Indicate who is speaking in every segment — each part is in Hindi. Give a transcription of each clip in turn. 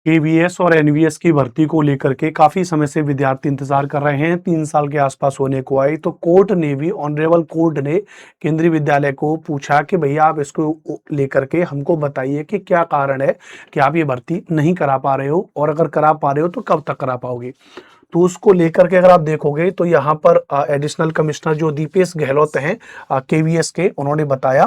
Speaker 1: केवीएस और एनवीएस की भर्ती को लेकर के काफी समय से विद्यार्थी इंतजार कर रहे हैं। 3 साल के आसपास होने को आई तो कोर्ट ने भी, ऑनरेबल कोर्ट ने केंद्रीय विद्यालय को पूछा कि भैया आप इसको लेकर के हमको बताइए कि क्या कारण है कि आप ये भर्ती नहीं करा पा रहे हो, और अगर करा पा रहे हो तो कब तक करा पाओगे। तो उसको लेकर के अगर आप देखोगे तो यहाँ पर एडिशनल कमिश्नर जो दीपेश गहलोत हैं केवीएस के, उन्होंने बताया,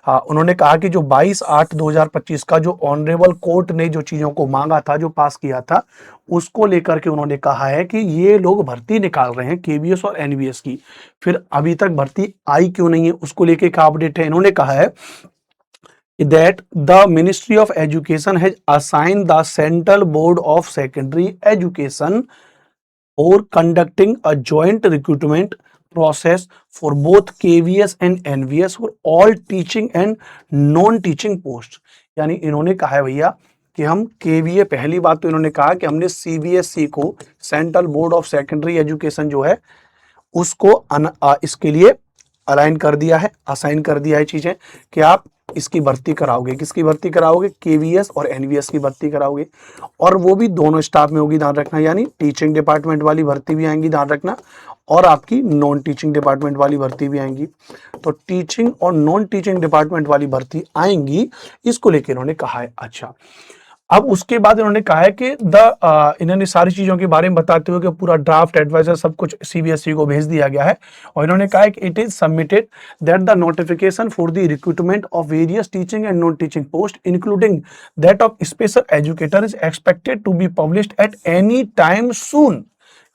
Speaker 1: उन्होंने कहा कि जो 22/8/2025 का जो ऑनरेबल कोर्ट ने जो चीजों को मांगा था, जो पास किया था, उसको लेकर के उन्होंने कहा है कि ये लोग भर्ती निकाल रहे हैं केवीएस और एनवीएस की, फिर अभी तक भर्ती आई क्यों नहीं है, उसको लेकर क्या अपडेट है। इन्होंने कहा है that the Ministry of Education has assigned the Central Board of Secondary Education or conducting a joint recruitment process for both KVS and NVS for all teaching and non-teaching posts। यानी इन्होंने कहा है भैया कि हम केवीए, पहली बात तो इन्होंने कहा कि हमने सीबीएसई को, central board of secondary education जो है, उसको इसके लिए अलाइन कर दिया है, असाइन कर दिया है चीजें कि आप इसकी भर्ती कराओगे। किसकी भर्ती कराओगे? केवीएस और एनवीएस की भर्ती कराओगे, और वो भी दोनों स्टाफ में होगी, ध्यान रखना। यानी टीचिंग डिपार्टमेंट वाली भर्ती भी आएंगी, ध्यान रखना, और आपकी नॉन टीचिंग डिपार्टमेंट वाली भर्ती भी आएंगी। तो टीचिंग और नॉन टीचिंग डिपार्टमेंट वाली भर्ती आएंगी, इसको लेकर इन्होंने कहा है। अच्छा, अब उसके बाद इन्होंने कहा है कि इन्होंने सारी चीजों के बारे में बताते हुए कि पूरा ड्राफ्ट एडवाइजर सब कुछ सीबीएसई को भेज दिया गया है, और इन्होंने कहा है कि it is submitted that the notification for the recruitment of various teaching and non teaching post including that of special educator is expected to be published at any time soon.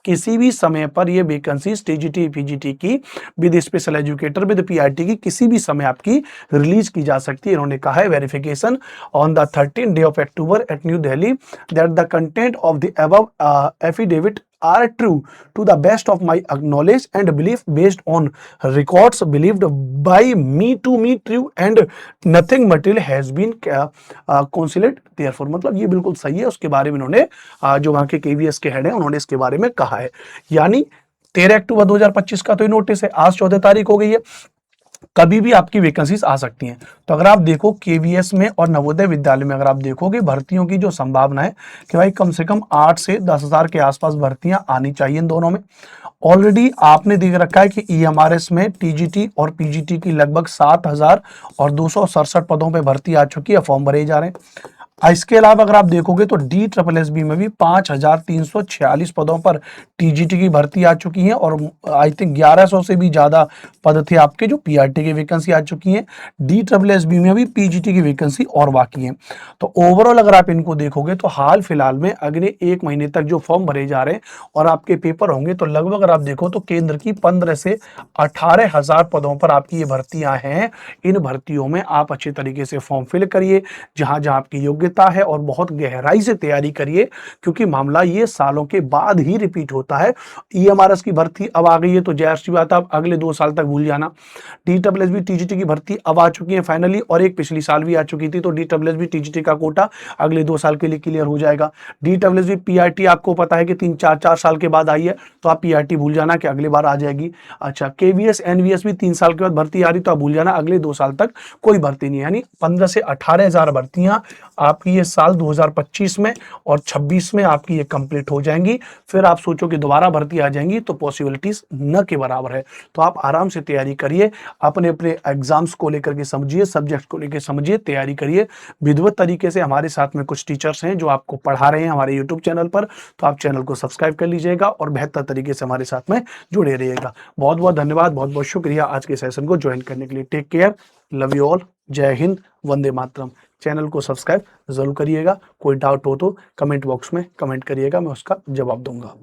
Speaker 1: किसी भी समय पर ये वैकेंसी टीजीटी पीजीटी की with special educator with PRT की किसी भी समय आपकी रिलीज की जा सकती है। इन्होंने कहा है verification on the 13 day of October at New Delhi that the content of the above affidavit are true to the best of my knowledge and belief based on records believed by me to me true and nothing material has been concealed therefore। मतलब ये बिल्कुल सही है। उसके बारे में इन्होंने जो वहां के केवीएस के हेड हैं, उन्होंने इसके बारे में कहा है। यानी 13 अक्टूबर 2025 का तो ये नोटिस है, आज 14 तारीख हो गई है, कभी भी आपकी वैकेंसीज आ सकती हैं। तो अगर आप देखो केवीएस में और नवोदय विद्यालय में, अगर आप देखोगे भर्तियों की जो संभावना है कि भाई कम से कम 8 से 10,000 के आसपास भर्तियां आनी चाहिए इन दोनों में। ऑलरेडी आपने देख रखा है कि ईएमआरएस में टीजीटी और पीजीटी की लगभग 7,267 पदों पर भर्ती आ चुकी है, फॉर्म भरे जा रहे हैं। इसके अलावा अगर आप देखोगे तो DSSB में भी 5,346 पदों पर टीजीटी की भर्ती आ चुकी है, और आई थिंक 1100 से भी ज्यादा पद थे आपके जो पीआरटी की वैकेंसी आ चुकी है। DSSB में भी पीजीटी की वैकेंसी और बाकी है। तो ओवरऑल अगर आप इनको देखोगे तो हाल फिलहाल में अगले 1 महीने तक जो फॉर्म भरे जा रहे हैं और आपके पेपर होंगे, तो लगभग अगर आप देखो तो केंद्र की 15 से 18,000 पदों पर आपकी ये भर्तियां हैं। इन भर्तियों में आप अच्छे तरीके से फॉर्म फिल करिए, जहां जहां आपकी योग्यता है, और बहुत गहराई से तैयारी करिए, क्योंकि मामला ये सालों के बाद ही रिपीट होता है। ईएमआरएस की भर्ती अब आ गई है, तो जाहिर सी बात है आप अगले 2 साल तक भूल जाना। DSSB टीजीटी की भर्ती अब आ चुकी है फाइनली, और एक पिछली साल भी आ चुकी थी, तो DSSB टीजीटी का कोटा अगले 2 साल के लिए क्लियर हो जाएगा। DSSB पीआरटी आपको पता है कि 3-4 साल के बाद आई है, तो आप पीआरटी भूल जाना कि अगली बार आ जाएगी। अच्छा, केवीएस एनवीएस भी 3 साल के बाद भर्ती आ रही, तो आप भूल जाना अगले 2 साल तक कोई भर्ती नहीं है। यानी 15 से 18,000 भर्तियां आपकी ये साल 2025 में और 26 में आपकी ये कंप्लीट हो जाएंगी। फिर आप सोचो कि दोबारा भर्ती आ जाएंगी, तो पॉसिबिलिटीज न के बराबर है। तो आप आराम से तैयारी करिए, अपने अपने एग्जाम्स को लेकर के समझिए, सब्जेक्ट को लेकर समझिए, तैयारी करिए विधिवत तरीके से। हमारे साथ में कुछ टीचर्स हैं जो आपको पढ़ा रहे हैं हमारे यूट्यूब चैनल पर, तो आप चैनल को सब्सक्राइब कर लीजिएगा और बेहतर तरीके से हमारे साथ में जुड़े रहिएगा। बहुत बहुत धन्यवाद, बहुत बहुत शुक्रिया आज के सेशन को ज्वाइन करने के लिए। Take care, love you all, जय हिंद, वंदे मातरम। चैनल को सब्सक्राइब जरूर करिएगा। कोई डाउट हो तो कमेंट बॉक्स में कमेंट करिएगा, मैं उसका जवाब दूंगा।